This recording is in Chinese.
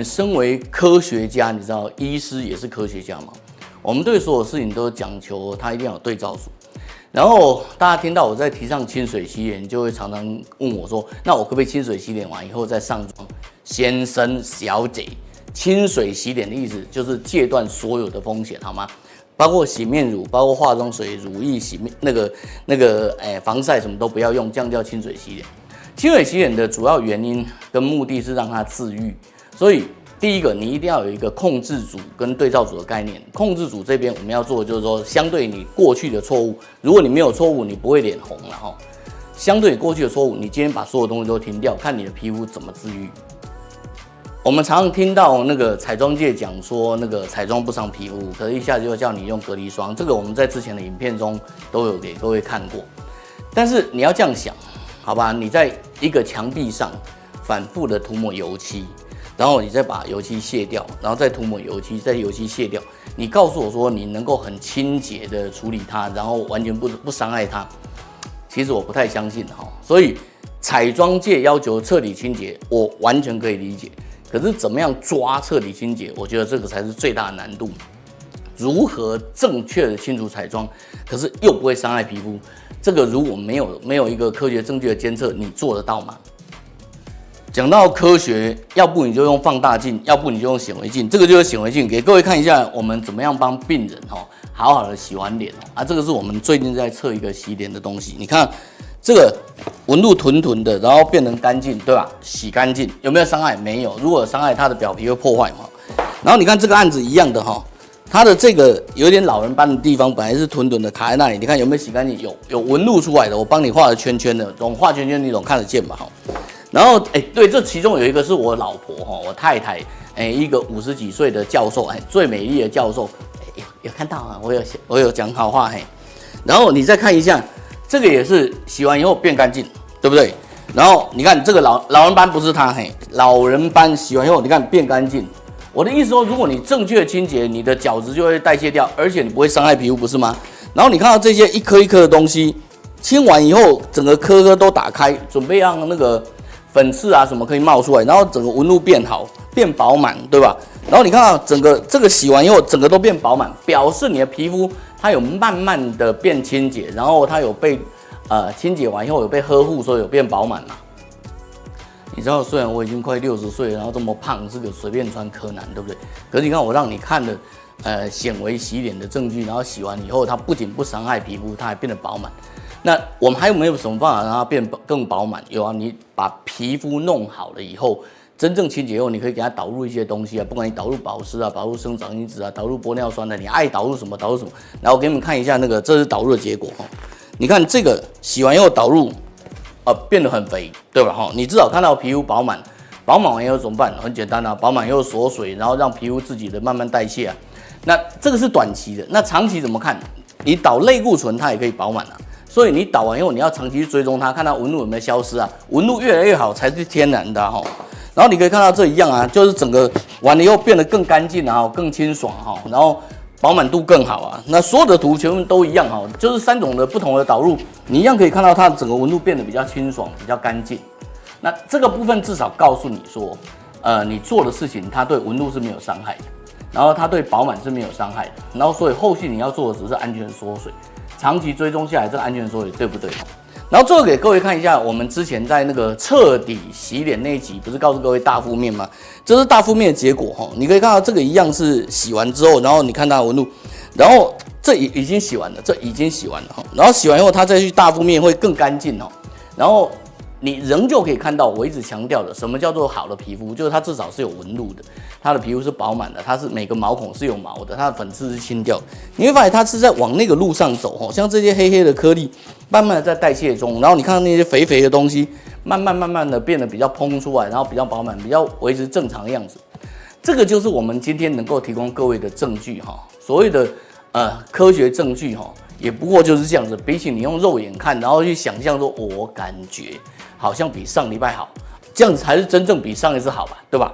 身为科学家，你知道医师也是科学家嘛？我们对所有事情都讲求它一定要有对照组。然后大家听到我在提倡清水洗脸，就会常常问我说：“那我可不可以清水洗脸完以后再上妆？”先生小姐，清水洗脸的意思就是戒断所有的风险，好吗？包括洗面乳，包括化妆水、乳液、洗面防晒什么都不要用，这样叫清水洗脸。清水洗脸的主要原因跟目的是让它自愈，所以第一个你一定要有一个控制组跟对照组的概念。控制组这边我们要做的就是说，相对你过去的错误，如果你没有错误，你不会脸红了哈。相对你过去的错误，你今天把所有东西都停掉，看你的皮肤怎么自愈。我们常常听到那个彩妆界讲说，那个彩妆不伤皮肤，可是一下子就叫你用隔离霜，这个我们在之前的影片中都有给各位看过。但是你要这样想，好吧？你在一个墙壁上反复的涂抹油漆，然后你再把油漆卸掉，然后再涂抹油漆，再油漆卸掉。你告诉我说你能够很清洁的处理它，然后完全不伤害它，其实我不太相信哈。所以彩妆界要求彻底清洁，我完全可以理解。可是怎么样抓彻底清洁，我觉得这个才是最大的难度。如何正确的清除彩妆，可是又不会伤害皮肤，这个如果没有一个科学证据的监测，你做得到吗？讲到科学，要不你就用放大镜，要不你就用显微镜。这个就是显微镜，给各位看一下我们怎么样帮病人好好的洗完脸啊。这个是我们最近在测一个洗脸的东西，你看这个纹路屯屯的，然后变成干净，对吧？洗干净，有没有伤害？没有。如果有伤害，它的表皮会破坏嘛。然后你看这个案子一样的哈，它的这个有点老人斑的地方，本来是屯屯的卡在那里，你看有没有洗干净？有纹路出来的，我帮你画了圈圈的，总画圈圈你总看得见吧？哈。然后对，这其中有一个是我老婆哈，我太太一个50几岁的教授，最美丽的教授，有看到啊？我有讲好话嘿。然后你再看一下。这个也是洗完以后变干净，对不对？然后你看这个老人斑不是它，老人斑洗完以后你看变干净。我的意思说，如果你正确的清洁，你的角质就会代谢掉，而且你不会伤害皮肤，不是吗？然后你看到这些一颗一颗的东西，清完以后整个颗颗都打开，准备让那个粉刺啊什么可以冒出来，然后整个纹路变好，变饱满，对吧？然后你看到整个这个洗完以后，整个都变饱满，表示你的皮肤它有慢慢的变清洁，然后它有被清洁完以后有被呵护，所以有变饱满嘛。你知道，虽然我已经快60岁了，然后这么胖，是个随便穿柯南，对不对？可是你看我让你看了显微洗脸的证据，然后洗完以后，它不仅不伤害皮肤，它还变得饱满。那我们还有没有什么办法让它变更饱满？有啊，你把皮肤弄好了以后。真正清洁后，你可以给它导入一些东西啊，不管你导入保湿啊、导入生长因子啊、导入玻尿酸的，你爱导入什么导入什么。然后我给你们看一下那个，这是导入的结果哈。你看这个洗完以后导入，变得很肥，对吧？哈，你至少看到皮肤饱满，饱满完以后怎么办？很简单啊，饱满以后锁水，然后让皮肤自己的慢慢代谢啊。那这个是短期的，那长期怎么看？你导类固醇它也可以饱满啊。所以你导完以后，你要长期去追踪它，看它纹路有没有消失啊？纹路越来越好才是天然的哈。然后你可以看到这一样啊，就是整个完了以后变得更干净啊，更清爽哈，然后饱满度更好啊。那所有的图全部都一样哈，就是3种的不同的导入，你一样可以看到它整个纹路变得比较清爽、比较干净。那这个部分至少告诉你说，你做的事情它对纹路是没有伤害的，然后它对饱满是没有伤害的，然后所以后续你要做的只是安全缩水，长期追踪下来这个安全缩水对不对？然后最后给各位看一下，我们之前在那个彻底洗脸那一集，不是告诉各位大负面吗？这是大负面的结果哈。你可以看到这个一样是洗完之后，然后你看它的纹路，然后这已经洗完了，这已经洗完了哈。然后洗完以后，它再去大负面会更干净哦。然后你仍旧可以看到我一直强调的，什么叫做好的皮肤，就是它至少是有纹路的，它的皮肤是饱满的，它是每个毛孔是有毛的，它的粉刺是清掉的。你会发现它是在往那个路上走哦，像这些黑黑的颗粒，慢慢的在代谢中，然后你看到那些肥肥的东西，慢慢的变得比较蓬出来，然后比较饱满，比较维持正常的样子。这个就是我们今天能够提供各位的证据哈，所谓的科学证据哈，也不过就是这样子。比起你用肉眼看，然后去想象说，我感觉好像比上礼拜好，这样子才是真正比上一次好吧，对吧？